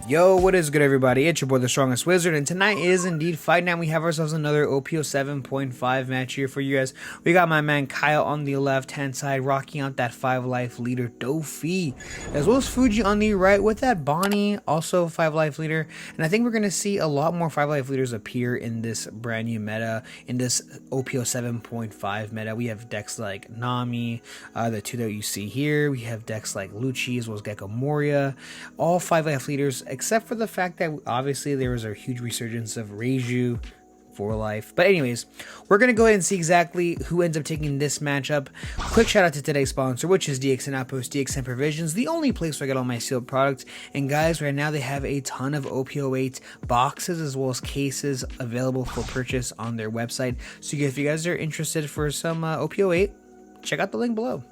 Yo, what is good, everybody? It's your boy, the Strongest Wizard, and tonight is indeed fight night. We have ourselves another OP07.5 match here for you guys. We got my man Kyle on the left-hand side, rocking out that 5-life leader Dofi, as well as Fuji on the right with that Bonney, also 5-life leader. And I think we're going to see a lot more 5-life leaders appear in this brand new meta, in this OP07.5 meta. We have decks like Nami, the two that you see here. We have decks like Lucci, as well as Gecko Moria, all 5-life leaders, except for the fact that obviously there was a huge resurgence of Reiju for life. But anyways, we're going to go ahead and see exactly who ends up taking this matchup. Quick shout out to today's sponsor, which is DXN Outpost, DXN Provisions, the only place where I get all my sealed products. And guys, right now they have a ton of OP08 boxes as well as cases available for purchase on their website. So if you guys are interested for some OP08, check out the link below.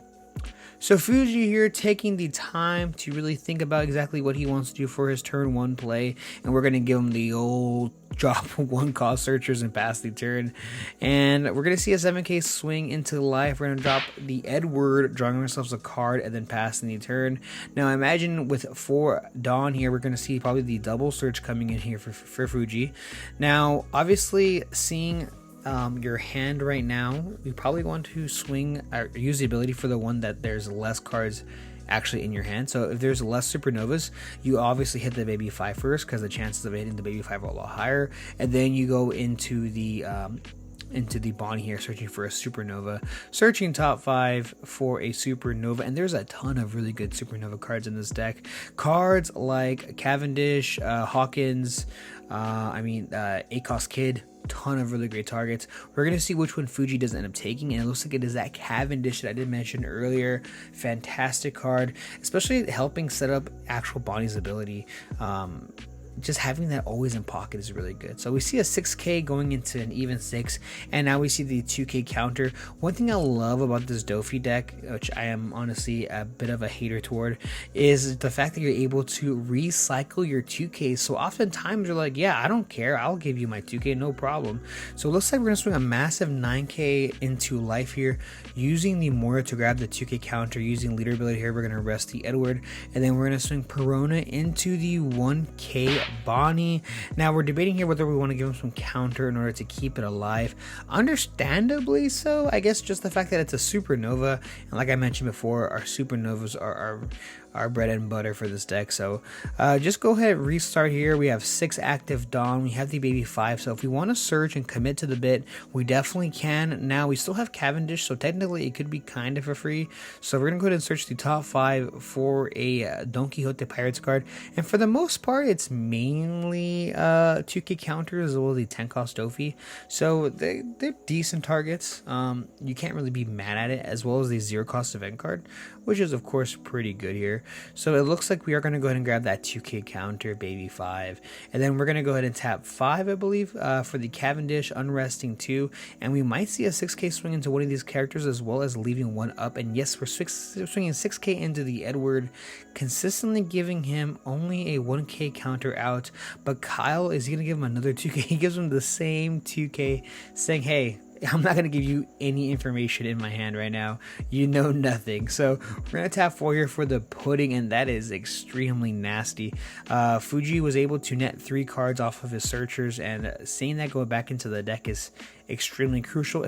So Fuji here taking the time to really think about exactly what he wants to do for his turn 1 play, and we're going to give him the old drop 1 cost searchers and pass the turn, and we're going to see a 7k swing into life. We're going to drop the Edward, drawing ourselves a card and then passing the turn. Now I imagine with 4 Dawn here, we're going to see probably the double search coming in here for Fuji. Now obviously seeing your hand right now, you probably want to swing or use the ability for the one that there's less cards actually in your hand. So if there's less supernovas, you obviously hit the baby 5 first, because the chances of hitting the baby 5 are a lot higher, and then you go into the Bonney here, searching for a supernova, searching top 5 for a supernova. And there's a ton of really good supernova cards in this deck. Cards like Cavendish, Hawkins, ACOS Kid, ton of really great targets. We're going to see which one Fuji does end up taking, and it looks like it is that Cavendish that I did mention earlier. Fantastic card, especially helping set up actual Bonney's ability. Just having that always in pocket is really good. So we see a 6k going into an even 6, and now we see the 2k counter. One thing I love about this Dofi deck, which I am honestly a bit of a hater toward, is the fact that you're able to recycle your 2k. So oftentimes you're like, yeah, I don't care, I'll give you my 2k, no problem. So it looks like we're gonna swing a massive 9k into life here, using the Moira to grab the 2k counter, using leader ability here. We're gonna rest the Edward, and then we're gonna swing Perona into the 1k Bonney. Now we're debating here whether we want to give him some counter in order to keep it alive. Understandably so, I guess, just the fact that it's a supernova, and like I mentioned before, our supernovas are our bread and butter for this deck. So just go ahead and restart here. We have 6 active Dawn, we have the baby 5, so if we want to search and commit to the bit, we definitely can. Now we still have Cavendish, so technically it could be kind of for free. So we're gonna go ahead and search the top 5 for a Don Quixote Pirates card, and for the most part it's mainly 2k counters as well as the 10 cost Dofi, so they're decent targets. You can't really be mad at it, as well as the 0 cost event card, which is of course pretty good here. So it looks like we are going to go ahead and grab that 2k counter, baby 5, and then we're going to go ahead and tap 5, I believe, for the Cavendish, unresting 2, and we might see a 6k swing into one of these characters, as well as leaving 1 up. And yes, we're swinging 6k into the Edward, consistently giving him only a 1k counter out, but Kyle is going to give him another 2k. He gives him the same 2k, saying, hey, I'm not going to give you any information in my hand right now. You know nothing. So we're going to tap 4 here for the pudding, and that is extremely nasty. Fuji was able to net 3 cards off of his searchers, and seeing that go back into the deck is extremely crucial,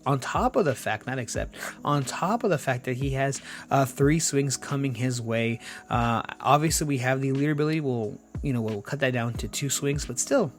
on top of the fact that he has 3 swings coming his way. Obviously we have the leader ability. We'll cut that down to 2 swings, but still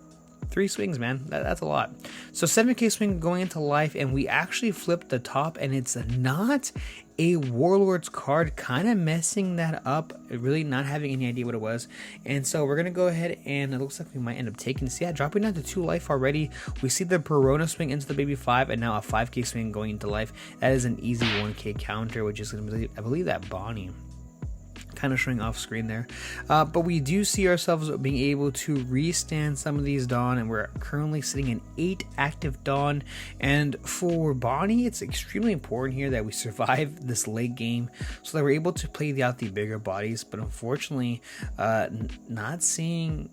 3 swings, man, that's a lot. So 7k swing going into life, and we actually flipped the top, and it's not a Warlord's card, kind of messing that up, really not having any idea what it was. And so we're gonna go ahead, and it looks like we might end up taking, so yeah, dropping down to 2 life already. We see the Perona swing into the baby 5, and now a 5k swing going into life. That is an easy 1k counter, which is gonna be, I believe, that Bonney. Kind of showing off screen there, but we do see ourselves being able to restand some of these Dawn, and we're currently sitting in 8 active Dawn. And for Bonney, it's extremely important here that we survive this late game so that we're able to play out the bigger bodies. But unfortunately, not seeing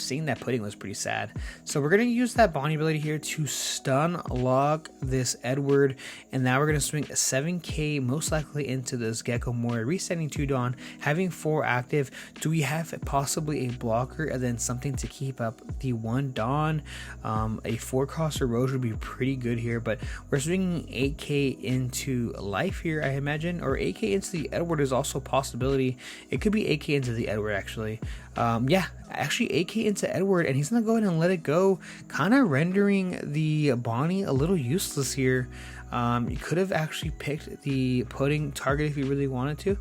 seeing that pudding was pretty sad. So we're going to use that Bonney ability here to stun lock this Edward. And now we're going to swing a 7k most likely into this Gecko Moira, resetting 2 Dawn, having 4 active. Do we have possibly a blocker and then something to keep up the 1 Dawn? A 4 cost Roge would be pretty good here, but we're swinging 8k into life here, I imagine, or 8k into the Edward is also a possibility. It could be 8k into the Edward actually. Yeah, actually 8k into Edward, and he's gonna go ahead and let it go, kind of rendering the Bonney a little useless here. You could have actually picked the pudding target if you really wanted to,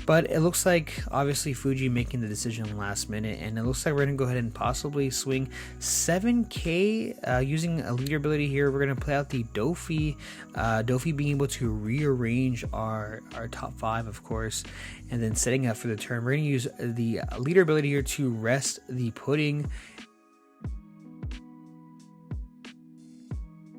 but it looks like obviously Fuji making the decision last minute, and it looks like we're gonna go ahead and possibly swing 7k using a leader ability here. We're gonna play out the Dofi, Dofi being able to rearrange our top 5, of course, and then setting up for the turn. We're gonna use the leader ability here to rest the pudding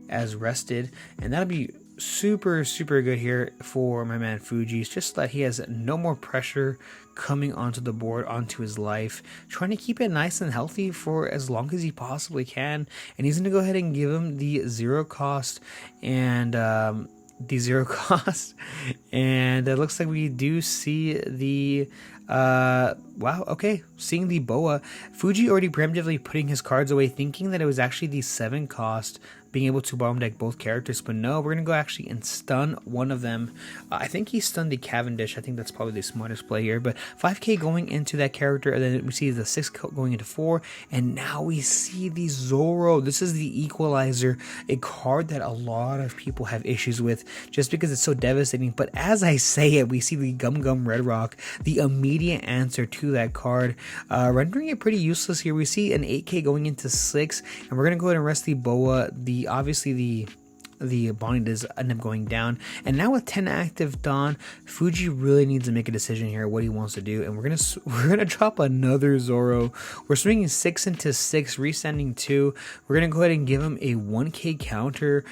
as rested, and that'll be super good here for my man Fuji. It's just that he has no more pressure coming onto the board, onto his life, trying to keep it nice and healthy for as long as he possibly can. And he's gonna go ahead and give him the 0 cost and and it looks like we do see the wow, okay, seeing the Boa. Fuji already preemptively putting his cards away, thinking that it was actually the 7 cost, being able to bottom deck both characters, but no, we're gonna go actually and stun one of them. I think he stunned the Cavendish. I think that's probably the smartest play here, but 5k going into that character, and then we see the 6 going into 4, and now we see the Zoro. This is the Equalizer, a card that a lot of people have issues with just because it's so devastating, but as I say it, we see the Gum Gum Red Rock, the immediate answer to that card, rendering it pretty useless here. We see an 8k going into 6, and we're gonna go ahead and rest the Boa. Obviously the Bonney does end up going down, and now with 10 active Dawn, Fuji really needs to make a decision here what he wants to do, and we're gonna drop another Zoro. We're swinging 6 into 6, resending 2. We're gonna go ahead and give him a 1k counter.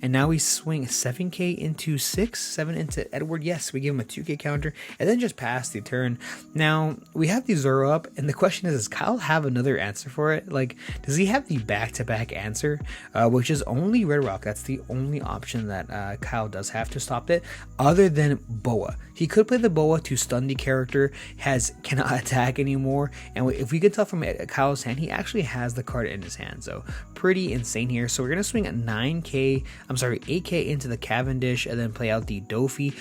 And now we swing 7k into 6, 7 into Edward. Yes, we give him a 2k counter, and then just pass the turn. Now, we have the Zoro up, and the question is, does Kyle have another answer for it? Like, does he have the back-to-back answer, which is only Red Rock? That's the only option that Kyle does have to stop it, other than Boa. He could play the Boa to stun the character, cannot attack anymore, and if we could tell from Kyle's hand, he actually has the card in his hand, so pretty insane here. So we're going to swing 8k into the Cavendish, and then play out the Dofi,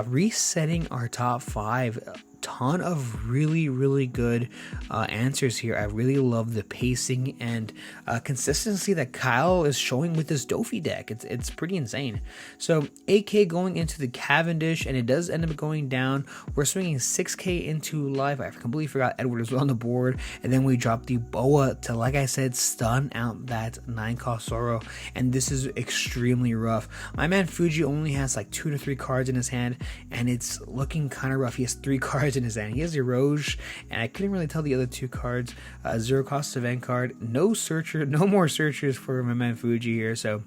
resetting our top 5. Ton of really good answers here. I really love the pacing and consistency that Kyle is showing with this Dofi deck. It's pretty insane. So 8k going into the Cavendish, and it does end up going down. We're swinging 6k into life. I completely forgot Edward as well on the board, and then we drop the Boa to, like I said, stun out that 9 cost Zoro, and this is extremely rough. My man Fuji only has like 2 to 3 cards in his hand, and it's looking kind of rough. He has 3 cards in his hand. He has a Roge, and I couldn't really tell the other 2 cards. 0 cost event card, no more searchers for my man Fuji here. So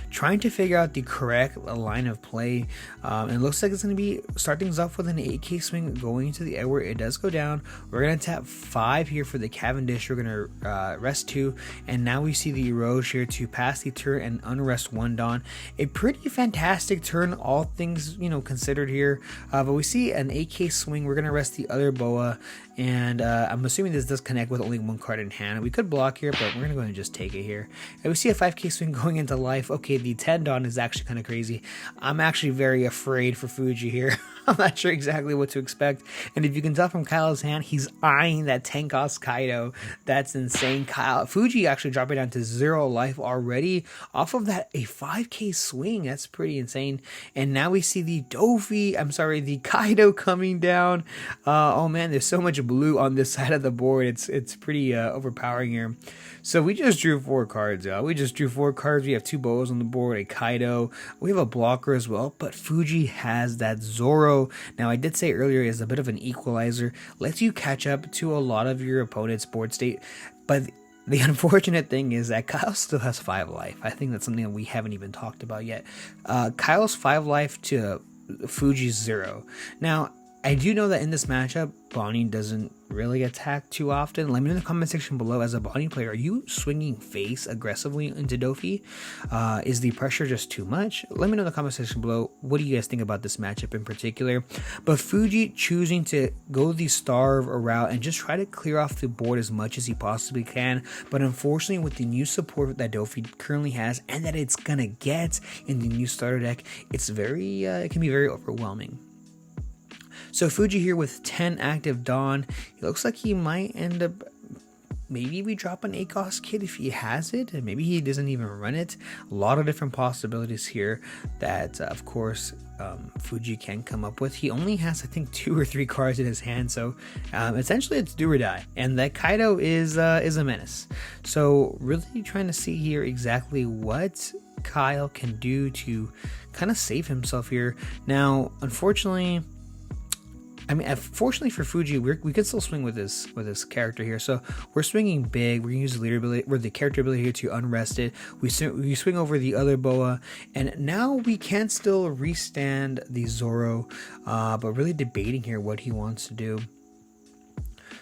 trying to figure out the correct line of play, and it looks like it's going to be start things off with an 8k swing going into the Edward. It does go down. We're going to tap 5 here for the Cavendish. We're going to rest 2, and now we see the Roge here to pass the turn and unrest 1 Dawn. A pretty fantastic turn, all things considered here, but we see an 8k swing. We're going to rest the other Boa, and I'm assuming this does connect with only 1 card in hand. We could block here, but we're going to go ahead and just take it here. And we see a 5k swing going into life. Okay, the 10 Dawn is actually kind of crazy. I'm actually very afraid for Fuji here. I'm not sure exactly what to expect. And if you can tell from Kyle's hand, he's eyeing that 10 cost Kaido. That's insane. Fuji actually dropping down to 0 life already off of that a 5k swing. That's pretty insane. And now we see the the Kaido coming down. Oh man, there's so much blue on this side of the board. It's pretty overpowering here. So we just drew 4 cards, y'all. We just drew 4 cards. We have 2 Boas on the board, a Kaido. We have a blocker as well, but Fuji has that Zoro. Now, I did say earlier is a bit of an equalizer. Lets you catch up to a lot of your opponent's board state, but the unfortunate thing is that Kyle still has 5 life. I think that's something that we haven't even talked about yet. Kyle's 5 life to Fuji's 0. Now, I do know that in this matchup, Bonney doesn't really attack too often. Let me know in the comment section below, as a Bonney player, are you swinging face aggressively into Dofi? Is the pressure just too much? Let me know in the comment section below. What do you guys think about this matchup in particular? But Fuji choosing to go the starve route and just try to clear off the board as much as he possibly can. But unfortunately, with the new support that Dofi currently has and that it's gonna get in the new starter deck, it's very, it can be very overwhelming. So Fuji here with 10 active Dawn. It looks like he might end up, maybe we drop an ACOS kit if he has it, and maybe he doesn't even run it. A lot of different possibilities here that, of course, Fuji can come up with. He only has, I think, 2 or 3 cards in his hand, so essentially it's do or die. And that Kaido is a menace. So really trying to see here exactly what Kyle can do to kind of save himself here. Now, unfortunately, fortunately for Fuji, we could still swing with this character here. So we're swinging big. We're gonna use the leader ability or the character ability here to unrest it. We swing over the other Boa, and now we can still restand the Zoro, but really debating here what he wants to do.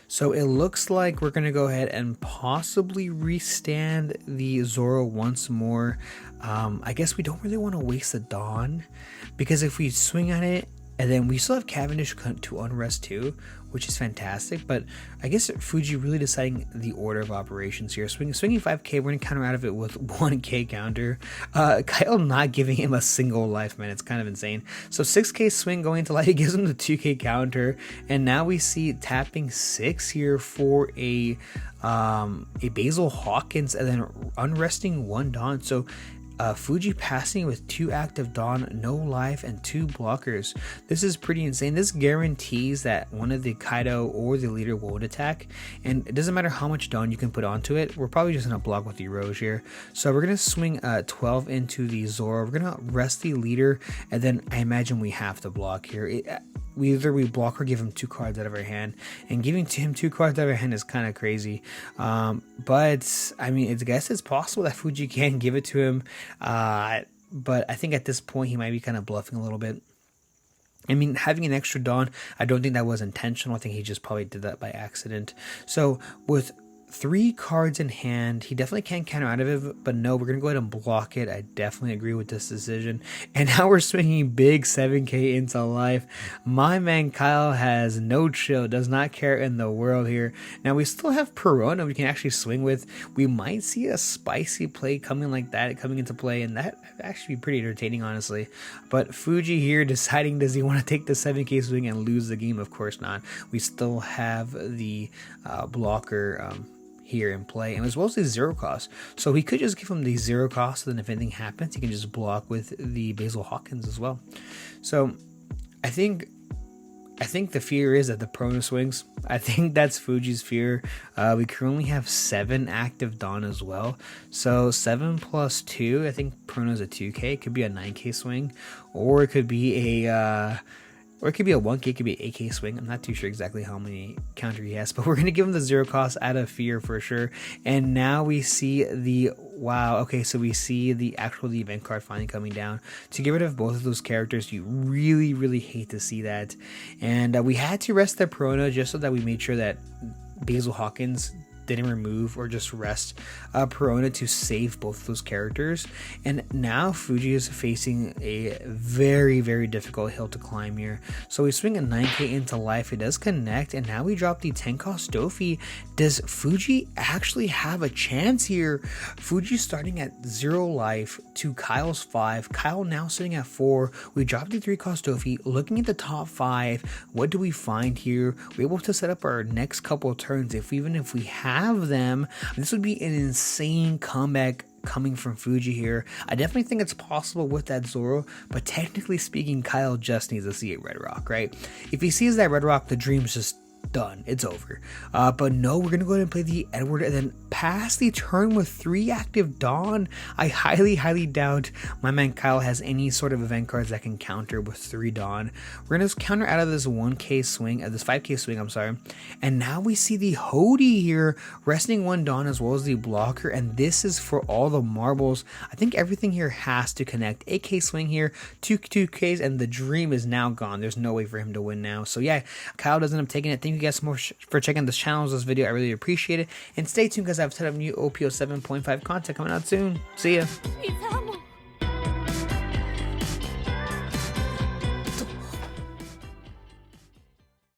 So it looks like we're gonna go ahead and possibly restand the Zoro once more. I guess we don't really want to waste the Dawn, because if we swing at it, and then we still have Cavendish to unrest too, which is fantastic. But I guess Fuji really deciding the order of operations here. Swinging 5k, we're going to counter out of it with 1k counter. Kyle not giving him a single life, man. It's kind of insane. So 6k swing going to life, he gives him the 2k counter. And now we see tapping 6 here for a Basil Hawkins, and then unresting 1 Dawn. So Fuji passing with 2 active Dawn, no life, and 2 blockers. This is pretty insane. This guarantees that one of the Kaido or the leader won't attack, and it doesn't matter how much Dawn you can put onto it. We're probably just going to block with the Roge here. So we're going to swing 12 into the Zoro. We're going to rest the leader, and then I imagine we have to block here. Either we block or give him 2 cards out of our hand, and giving to him 2 cards out of our hand is kind of crazy. But I mean, I guess it's possible that Fuji can give it to him. But I think at this point he might be kind of bluffing a little bit. I mean, having an extra Dawn, I don't think that was intentional. I think he just probably did that by accident. So with 3 cards in hand, he definitely can counter out of it, but no, we're gonna go ahead and block it. I definitely agree with this decision. And now we're swinging big 7k into life. My man Kyle has no chill, does not care in the world here. Now we still have Perona we can actually swing with. We might see a spicy play coming like that, coming into play, and that actually be pretty entertaining, honestly. But Fuji here deciding, does he want to take the 7k swing and lose the game? Of course not. We still have the blocker here in play, and as well as the 0 cost. So we could just give him the 0 cost, and then if anything happens, he can just block with the Basil Hawkins as well. So I think the fear is that the Perona swings. I think that's Fuji's fear. We currently have 7 active Dawn as well. So 7 plus 2, I think Perona's a 2k. It could be a 9k swing, or it could be a 1k, it could be an 8k swing. I'm not too sure exactly how many counter he has, but we're going to give him the 0 cost out of fear for sure. And now we see the, wow, okay, so we see the event card finally coming down. To get rid of both of those characters, you really, really hate to see that. And we had to rest the Perona just so that we made sure that Basil Hawkins didn't remove or just rest Perona to save both of those characters. And now Fuji is facing a very, very difficult hill to climb here. So we swing a 9k into life, it does connect, and now we drop the 10 cost Dofi. Does Fuji actually have a chance here? Fuji starting at 0 life to Kyle's 5. Kyle now sitting at 4. We drop the 3 cost Dofi. Looking at the top 5, what do we find here? We're able to set up our next couple of turns. Even if we have them, this would be an insane comeback coming from Fuji here. I definitely think it's possible with that Zoro, but technically speaking, Kyle just needs to see a Red Rock, right? If he sees that Red Rock, the dream's just done, it's over. But no, we're gonna go ahead and play the Edward and then pass the turn with 3 active Dawn. I highly doubt my man Kyle has any sort of event cards that can counter with 3 Dawn. We're gonna counter out of this 1k swing, this 5k swing, I'm sorry. And now we see the Hody here, resting 1 Dawn as well as the blocker, and this is for all the marbles. I think everything here has to connect. 8k swing here, 2Ks, and the dream is now gone. There's no way for him to win now. So yeah, Kyle doesn't end up taking it. Thank you guys so much for checking this channel, this video. I really appreciate it. And stay tuned because I have a ton of new OP07.5 content coming out soon. See ya.